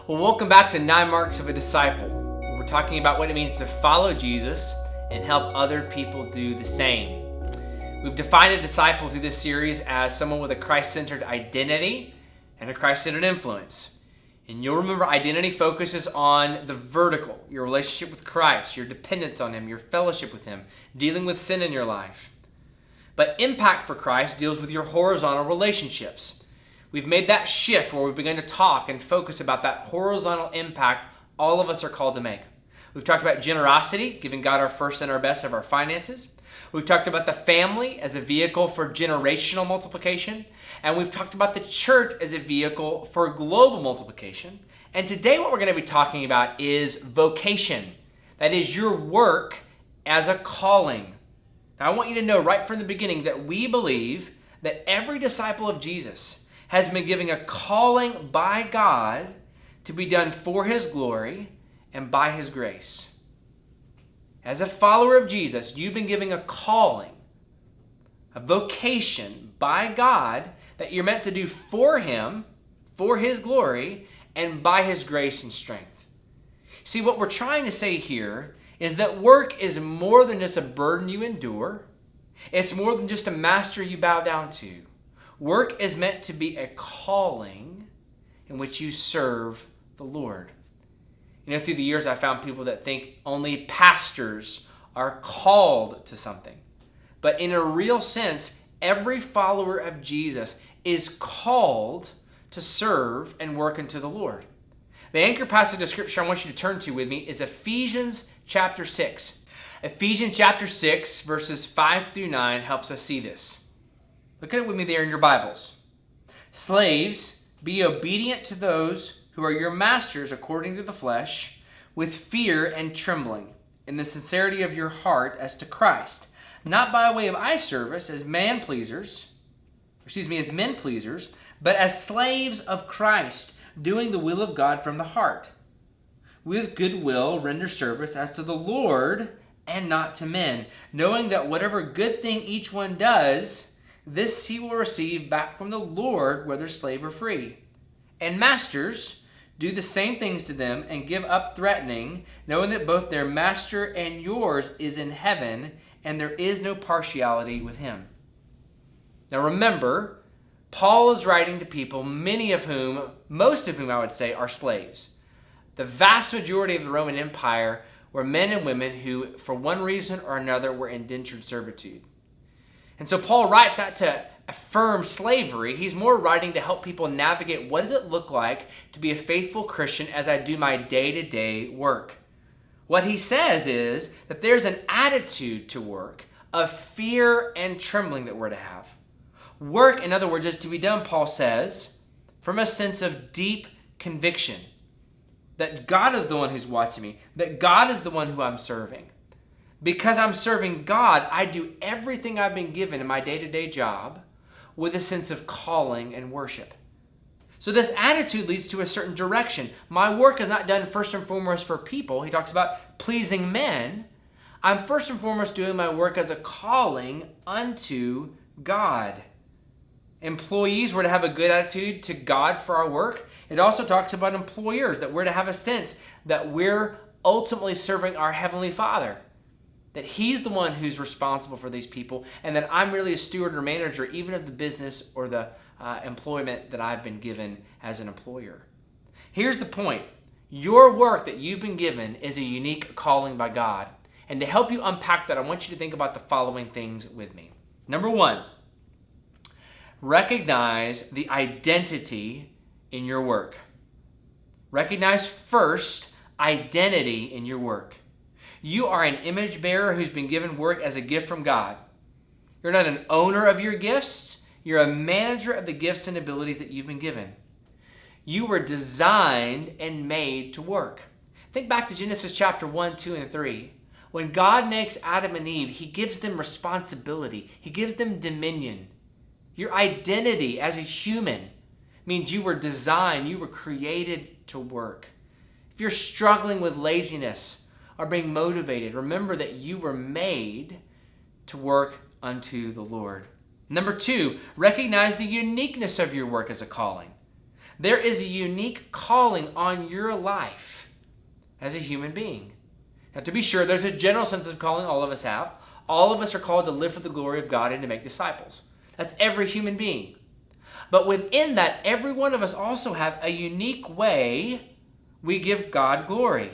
Well, welcome back to 9 Marks of a Disciple, where we're talking about what it means to follow Jesus and help other people do the same. We've defined a disciple through this series as someone with a Christ-centered identity and a Christ-centered influence. And you'll remember identity focuses on the vertical, your relationship with Christ, your dependence on Him, your fellowship with Him, dealing with sin in your life. But impact for Christ deals with your horizontal relationships. We've made that shift where we've begun to talk and focus about that horizontal impact all of us are called to make. We've talked about generosity, giving God our first and our best of our finances. We've talked about the family as a vehicle for generational multiplication. And we've talked about the church as a vehicle for global multiplication. And today what we're going to be talking about is vocation. That is your work as a calling. Now I want you to know right from the beginning that we believe that every disciple of Jesus has been given a calling by God to be done for His glory and by His grace. As a follower of Jesus, you've been given a calling, a vocation by God that you're meant to do for Him, for His glory, and by His grace and strength. See, what we're trying to say here is that work is more than just a burden you endure. It's more than just a master you bow down to. Work is meant to be a calling in which you serve the Lord. You know, through the years, I found people that think only pastors are called to something. But in a real sense, every follower of Jesus is called to serve and work unto the Lord. The anchor passage of Scripture I want you to turn to with me is Ephesians chapter 6. Ephesians chapter 6, verses 5 through 9 helps us see this. Look at it with me there in your Bibles. Slaves, be obedient to those who are your masters according to the flesh, with fear and trembling, in the sincerity of your heart as to Christ, not by way of eye service as men pleasers, but as slaves of Christ, doing the will of God from the heart. With good will render service as to the Lord and not to men, knowing that whatever good thing each one does, this he will receive back from the Lord, whether slave or free. And masters, do the same things to them and give up threatening, knowing that both their master and yours is in heaven, and there is no partiality with him. Now remember, Paul is writing to people, most of whom I would say are slaves. The vast majority of the Roman Empire were men and women who, for one reason or another, were indentured servitude. And so Paul writes not to affirm slavery. He's more writing to help people navigate what does it look like to be a faithful Christian as I do my day-to-day work. What he says is that there's an attitude to work of fear and trembling that we're to have. Work, in other words, is to be done, Paul says, from a sense of deep conviction that God is the one who's watching me, that God is the one who I'm serving. Because I'm serving God, I do everything I've been given in my day-to-day job with a sense of calling and worship. So this attitude leads to a certain direction. My work is not done first and foremost for people. He talks about pleasing men. I'm first and foremost doing my work as a calling unto God. Employees were to have a good attitude to God for our work. It also talks about employers, that we're to have a sense that we're ultimately serving our Heavenly Father. That He's the one who's responsible for these people, and that I'm really a steward or manager even of the business or the employment that I've been given as an employer. Here's the point. Your work that you've been given is a unique calling by God. And to help you unpack that, I want you to think about the following things with me. Number one, recognize the identity in your work. Recognize first identity in your work. You are an image bearer who's been given work as a gift from God. You're not an owner of your gifts. You're a manager of the gifts and abilities that you've been given. You were designed and made to work. Think back to Genesis chapter 1, 2, and 3. When God makes Adam and Eve, He gives them responsibility. He gives them dominion. Your identity as a human means you were designed, you were created to work. If you're struggling with laziness, are being motivated, remember that you were made to work unto the Lord. Number two, recognize the uniqueness of your work as a calling. There is a unique calling on your life as a human being. Now, to be sure, there's a general sense of calling all of us have. All of us are called to live for the glory of God and to make disciples. That's every human being. But within that, every one of us also have a unique way we give God glory.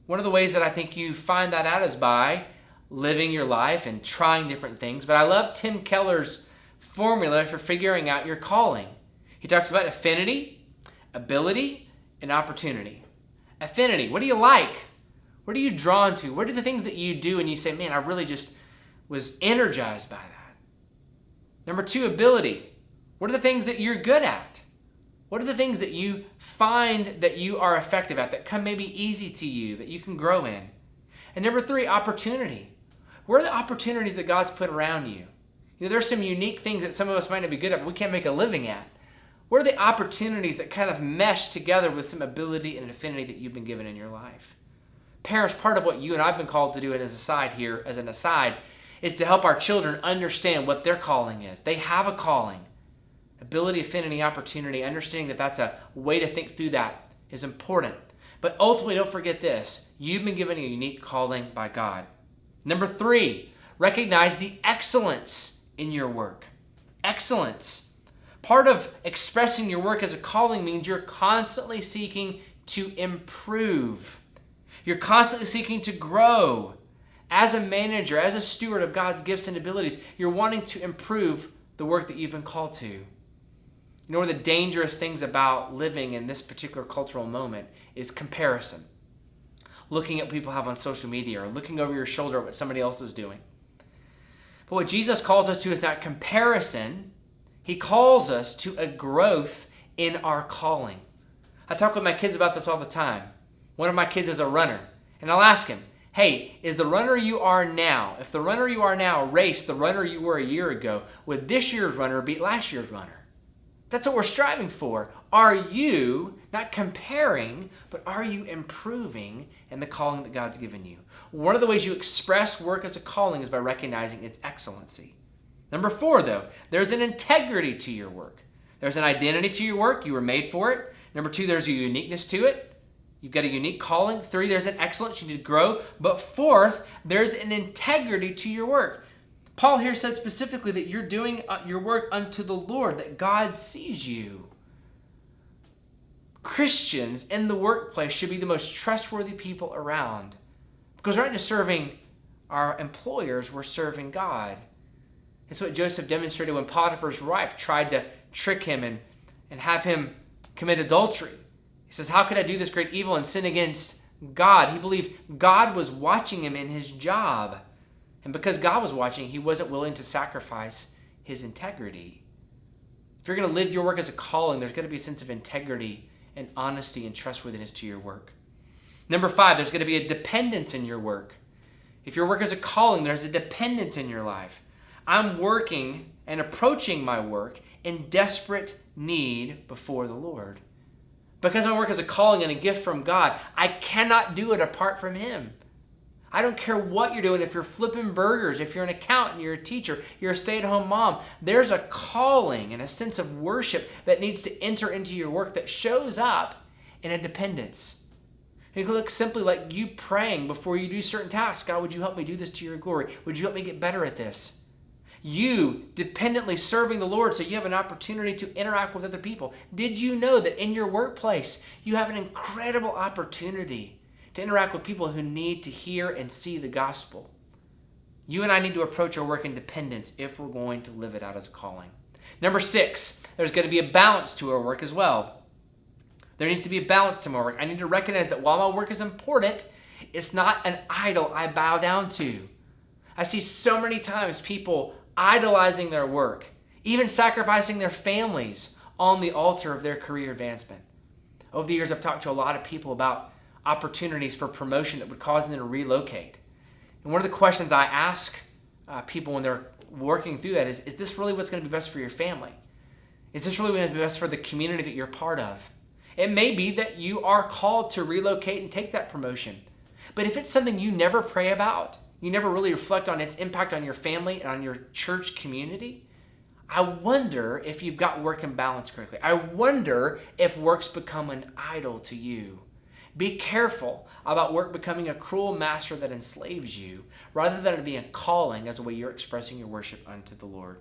One of the ways that I think you find that out is by living your life and trying different things. But I love Tim Keller's formula for figuring out your calling. He talks about affinity, ability, and opportunity. Affinity, what do you like? What are you drawn to? What are the things that you do and you say, man, I really just was energized by that? Number 2, ability. What are the things that you're good at? What are the things that you find that you are effective at, that come maybe easy to you, that you can grow in? And number 3, opportunity. What are the opportunities that God's put around you? There's some unique things that some of us might not be good at, but we can't make a living at. What are the opportunities that kind of mesh together with some ability and affinity that you've been given in your life? Parents, part of what you and I've been called to do as an aside, is to help our children understand what their calling is. They have a calling. Ability, affinity, opportunity, understanding that that's a way to think through that is important. But ultimately, don't forget this. You've been given a unique calling by God. Number 3, recognize the excellence in your work. Excellence. Part of expressing your work as a calling means you're constantly seeking to improve. You're constantly seeking to grow. As a manager, as a steward of God's gifts and abilities, you're wanting to improve the work that you've been called to. You know, one of the dangerous things about living in this particular cultural moment is comparison. Looking at what people have on social media or looking over your shoulder at what somebody else is doing. But what Jesus calls us to is not comparison. He calls us to a growth in our calling. I talk with my kids about this all the time. One of my kids is a runner, and I'll ask him, hey, is the runner you are now, if the runner you are now raced the runner you were a year ago, would this year's runner beat last year's runner? That's what we're striving for. Are you not comparing, but are you improving in the calling that God's given you? One of the ways you express work as a calling is by recognizing its excellency. Number 4, though, there's an integrity to your work. There's an identity to your work. You were made for it. Number 2, there's a uniqueness to it. You've got a unique calling. 3, there's an excellence. You need to grow. But 4th, there's an integrity to your work. Paul here says specifically that you're doing your work unto the Lord, that God sees you. Christians in the workplace should be the most trustworthy people around. Because we're not just serving our employers, we're serving God. It's what Joseph demonstrated when Potiphar's wife tried to trick him and have him commit adultery. He says, how could I do this great evil and sin against God? He believed God was watching him in his job. And because God was watching, he wasn't willing to sacrifice his integrity. If you're going to live your work as a calling, there's going to be a sense of integrity and honesty and trustworthiness to your work. Number 5, there's going to be a dependence in your work. If your work is a calling, there's a dependence in your life. I'm working and approaching my work in desperate need before the Lord. Because my work is a calling and a gift from God, I cannot do it apart from him. I don't care what you're doing. If you're flipping burgers, if you're an accountant, you're a teacher, you're a stay-at-home mom, there's a calling and a sense of worship that needs to enter into your work that shows up in a dependence. It could look simply like you praying before you do certain tasks. God, would you help me do this to your glory? Would you help me get better at this? You dependently serving the Lord so you have an opportunity to interact with other people. Did you know that in your workplace, you have an incredible opportunity to interact with people who need to hear and see the gospel? You and I need to approach our work in dependence if we're going to live it out as a calling. Number 6, there's going to be a balance to our work as well. There needs to be a balance to my work. I need to recognize that while my work is important, it's not an idol I bow down to. I see so many times people idolizing their work, even sacrificing their families on the altar of their career advancement. Over the years, I've talked to a lot of people about opportunities for promotion that would cause them to relocate. And one of the questions I ask people when they're working through that is this really what's going to be best for your family? Is this really going to be best for the community that you're part of? It may be that you are called to relocate and take that promotion. But if it's something you never pray about, you never really reflect on its impact on your family and on your church community, I wonder if you've got work and balance correctly. I wonder if work's become an idol to you. Be careful about work becoming a cruel master that enslaves you, rather than it being a calling as a way you're expressing your worship unto the Lord.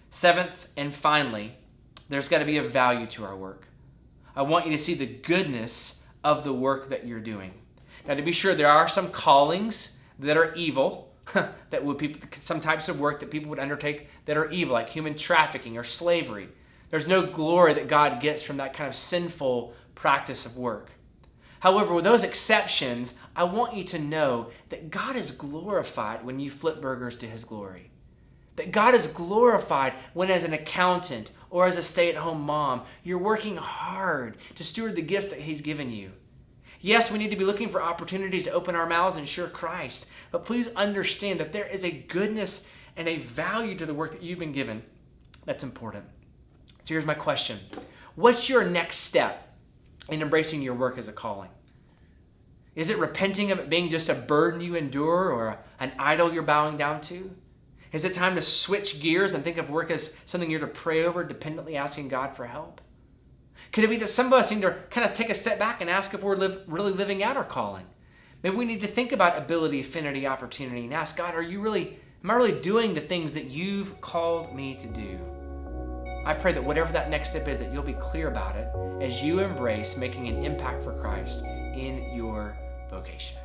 Seventh and finally, there's got to be a value to our work. I want you to see the goodness of the work that you're doing. Now, to be sure, there are some callings that are evil, that would people, some types of work that people would undertake that are evil, like human trafficking or slavery. There's no glory that God gets from that kind of sinful practice of work. However, with those exceptions, I want you to know that God is glorified when you flip burgers to his glory. That God is glorified when, as an accountant or as a stay-at-home mom, you're working hard to steward the gifts that he's given you. Yes, we need to be looking for opportunities to open our mouths and share Christ, but please understand that there is a goodness and a value to the work that you've been given that's important. So here's my question. What's your next step in embracing your work as a calling? Is it repenting of it being just a burden you endure or an idol you're bowing down to? Is it time to switch gears and think of work as something you're to pray over, dependently asking God for help? Could it be that some of us need to kind of take a step back and ask if we're really living out our calling? Maybe we need to think about ability, affinity, opportunity, and ask God, am I really doing the things that you've called me to do? I pray that whatever that next step is, that you'll be clear about it as you embrace making an impact for Christ in your vocation.